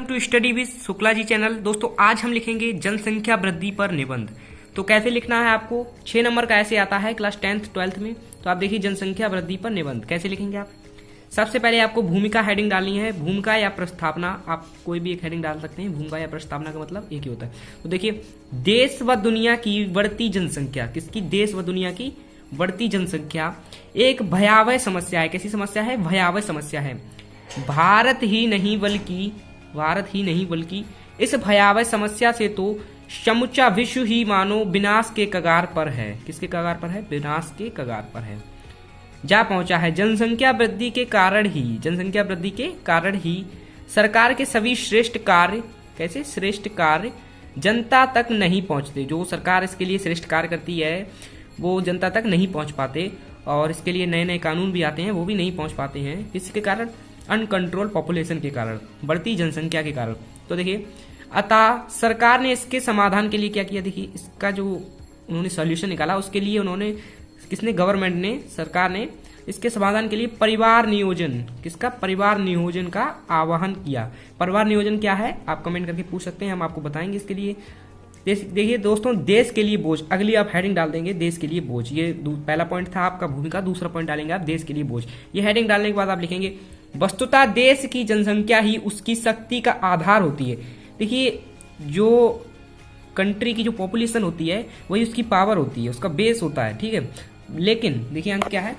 To study with Shukla ji channel. दोस्तों आज हम लिखेंगे जनसंख्या वृद्धि पर निबंध। तो कैसे लिखना है आपको 6 नंबर का ऐसे आता है क्लास 10th 12th में। तो आप देखिए जनसंख्या वृद्धि पर निबंध कैसे लिखेंगे आप। सबसे पहले आपको भूमिका हेडिंग डालनी है। भूमिका या प्रस्तावना, आप कोई भी एक हेडिंग डाल सकते हैं। भूमिका या प्रस्तावना का मतलब एक ही होता है। तो देखिए देश व दुनिया की बढ़ती जनसंख्या, किसकी? देश व दुनिया की बढ़ती जनसंख्या एक भयावह समस्या है। कैसी समस्या है? भयावह समस्या है। भारत ही नहीं बल्कि इस भयावह समस्या से तो समूचा विश्व ही मानो विनाश के कगार पर है। किसके कगार पर है? विनाश के कगार पर है, जा पहुंचा है। जनसंख्या वृद्धि के कारण ही सरकार के सभी श्रेष्ठ कार्य, कैसे श्रेष्ठ कार्य, जनता तक नहीं पहुंचते। जो सरकार इसके लिए श्रेष्ठ कार्य करती है वो जनता तक नहीं पहुंच पाते, और इसके लिए नए नए कानून भी आते हैं वो भी नहीं पहुंच पाते हैं। इसके कारण अनकंट्रोल पॉपुलेशन के कारण, बढ़ती जनसंख्या के कारण। तो देखिए अतः सरकार ने इसके समाधान के लिए क्या किया? देखिए इसका जो उन्होंने सॉल्यूशन निकाला, उसके लिए उन्होंने, किसने? गवर्नमेंट ने, सरकार ने इसके समाधान के लिए परिवार नियोजन, किसका? परिवार नियोजन का आह्वान किया। परिवार नियोजन क्या है आप कमेंट करके पूछ सकते हैं, हम आपको बताएंगे इसके लिए। देखिए दोस्तों, देश के लिए बोझ, अगली आप हेडिंग डाल देंगे देश के लिए बोझ। ये पहला पॉइंट था आपका भूमिका, दूसरा पॉइंट डालेंगे आप देश के लिए बोझ। ये हेडिंग डालने के बाद आप लिखेंगे वस्तुतः देश की जनसंख्या ही उसकी शक्ति का आधार होती है। देखिए जो कंट्री की जो पॉपुलेशन होती है वही उसकी पावर होती है, उसका बेस होता है, ठीक है। लेकिन देखिए अंक क्या है?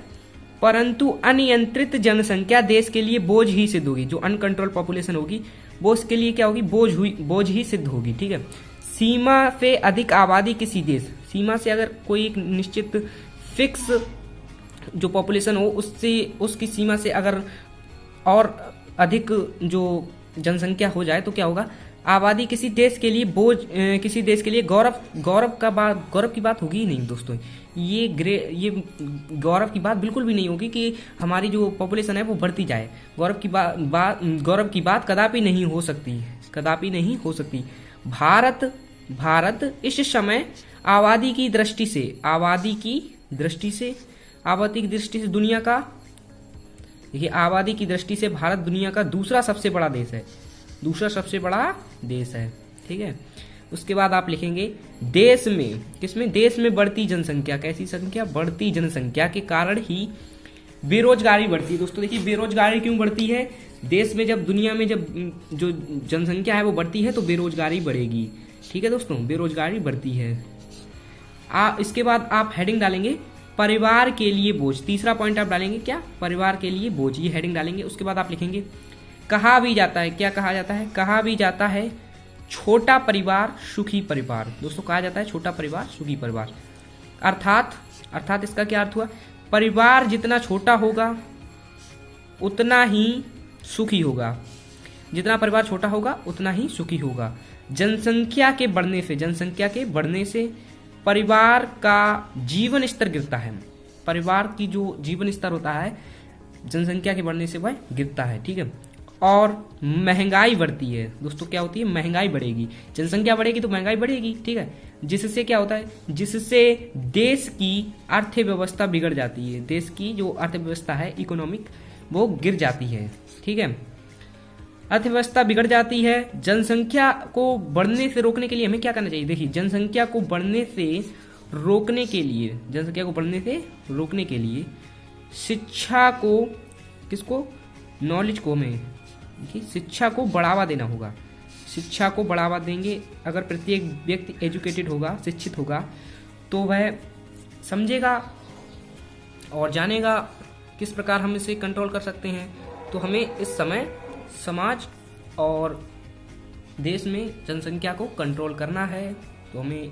परंतु अनियंत्रित जनसंख्या देश के लिए बोझ ही सिद्ध होगी। जो अनकंट्रोल पॉपुलेशन होगी वो उसके लिए क्या होगी? बोझ ही सिद्ध होगी, ठीक है। सीमा से अधिक आबादी किसी देश, सीमा से अगर कोई एक निश्चित फिक्स जो पॉपुलेशन हो उससे, उसकी सीमा से अगर और अधिक जो जनसंख्या हो जाए तो क्या होगा? आबादी किसी देश के लिए बोझ, किसी देश के लिए गौरव की बात होगी ही नहीं दोस्तों। ये गौरव की बात बिल्कुल भी नहीं होगी कि हमारी जो पॉपुलेशन है वो बढ़ती जाए। गौरव की बात कदापि नहीं हो सकती। भारत इस समय आबादी की दृष्टि से दुनिया का, देखिए आबादी की दृष्टि से भारत दुनिया का दूसरा सबसे बड़ा देश है, ठीक है। उसके बाद आप लिखेंगे देश में बढ़ती जनसंख्या, कैसी संख्या? बढ़ती जनसंख्या के कारण ही बेरोजगारी बढ़ती है। दोस्तों देखिए बेरोजगारी क्यों बढ़ती है? देश में जब, दुनिया में जब जो जनसंख्या है वो बढ़ती है तो बेरोजगारी बढ़ेगी, ठीक है दोस्तों, बेरोजगारी बढ़ती है। इसके बाद आप हेडिंग डालेंगे परिवार के लिए बोझ। तीसरा पॉइंट आप डालेंगे क्या? परिवार के लिए बोझ, ये हेडिंग डालेंगे। उसके बाद आप लिखेंगे कहा भी जाता है, क्या कहा जाता है? कहा भी जाता है छोटा परिवार सुखी परिवार। दोस्तों कहा जाता है छोटा परिवार सुखी परिवार, अर्थात इसका क्या अर्थ हुआ? परिवार जितना छोटा होगा उतना ही सुखी होगा। जितना परिवार छोटा होगा उतना ही सुखी होगा। जनसंख्या के बढ़ने से परिवार का जीवन स्तर गिरता है। परिवार की जो जीवन स्तर होता है जनसंख्या के बढ़ने से वह गिरता है, ठीक है। और महंगाई बढ़ती है। दोस्तों क्या होती है? महंगाई बढ़ेगी। जनसंख्या बढ़ेगी तो महंगाई बढ़ेगी, ठीक है। जिससे क्या होता है? जिससे देश की अर्थव्यवस्था बिगड़ जाती है। देश की जो अर्थव्यवस्था है इकोनॉमिक, वो गिर जाती है, ठीक है। अर्थव्यवस्था बिगड़ जाती है। जनसंख्या को बढ़ने से रोकने के लिए हमें क्या करना चाहिए? देखिए जनसंख्या को बढ़ने से रोकने के लिए शिक्षा को, किसको? नॉलेज को, हमें शिक्षा को बढ़ावा देना होगा। शिक्षा को बढ़ावा देंगे अगर प्रत्येक व्यक्ति एजुकेटेड होगा, शिक्षित होगा, तो वह समझेगा और जानेगा किस प्रकार हम इसे कंट्रोल कर सकते हैं। तो हमें इस समय समाज और देश में जनसंख्या को कंट्रोल करना है। तो हमें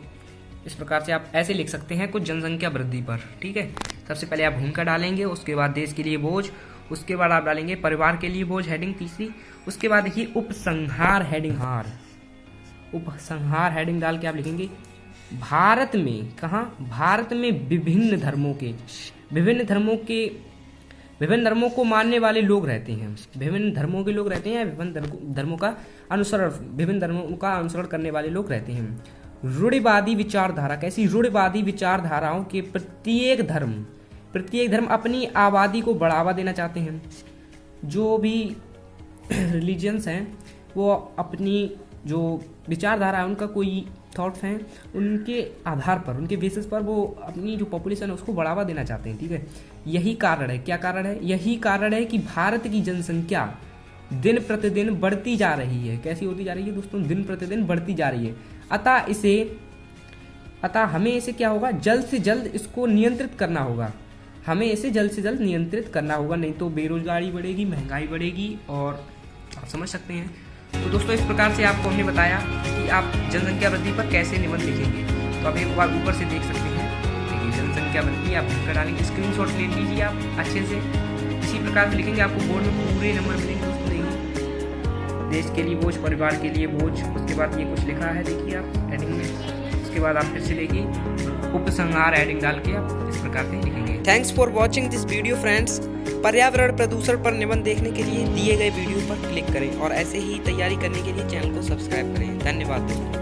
इस प्रकार से आप ऐसे लिख सकते हैं कुछ जनसंख्या वृद्धि पर, ठीक है। सबसे पहले आप भूमिका डालेंगे, उसके बाद देश के लिए बोझ, उसके बाद आप डालेंगे परिवार के लिए बोझ, हेडिंग तीसरी। उसके बाद देखिए उपसंहार हेडिंग डाल के आप लिखेंगे भारत में, कहाँ? भारत में विभिन्न धर्मों को मानने वाले लोग रहते हैं। विभिन्न धर्मों धर्मों का अनुसरण करने वाले लोग रहते हैं। रूढ़िवादी विचारधारा, कैसी? रूढ़िवादी विचारधाराओं के प्रत्येक धर्म अपनी आबादी को बढ़ावा देना चाहते हैं। जो भी रिलीजियंस हैं वो अपनी जो विचारधारा है, उनका कोई थॉट्स हैं, उनके आधार पर, उनके बेसिस पर वो अपनी जो पॉपुलेशन है उसको बढ़ावा देना चाहते हैं। ठीक है, यही कारण है। क्या कारण है? यही कारण है कि भारत की जनसंख्या दिन प्रतिदिन बढ़ती जा रही है। कैसी होती जा रही है दोस्तों? दिन प्रतिदिन बढ़ती जा रही है। अतः हमें इसे क्या होगा, जल्द से जल्द इसको नियंत्रित करना होगा। हमें इसे जल्द से जल्द नियंत्रित करना होगा, नहीं तो बेरोजगारी बढ़ेगी, महंगाई बढ़ेगी, और आप समझ सकते हैं। तो दोस्तों, इस प्रकार से आपको हमने बताया कि आप जनसंख्या वृद्धि पर कैसे निबंध लिखेंगे। तो आप एक बार ऊपर से देख सकते हैं, देखिए जनसंख्या वृद्धि आप लिख कर डालेंगे, स्क्रीनशॉट ले लीजिए आप अच्छे से। इसी प्रकार से लिखेंगे, आपको बोर्ड में पूरे नंबर मिलेंगे दोस्तों। देखिए, देश के लिए बोझ, परिवार के लिए बोझ, उसके बाद ये कुछ लिखा है, देखिए आप हेडिंग में। उसके बाद आप फिर से देखिए उपसंहार हेडिंग डाल के आप इस प्रकार से लिखेंगे। Thanks for watching this video friends. पर्यावरण प्रदूषण पर निबंध देखने के लिए दिए गए वीडियो पर क्लिक करें और ऐसे ही तैयारी करने के लिए चैनल को सब्सक्राइब करें। धन्यवाद दोस्तों।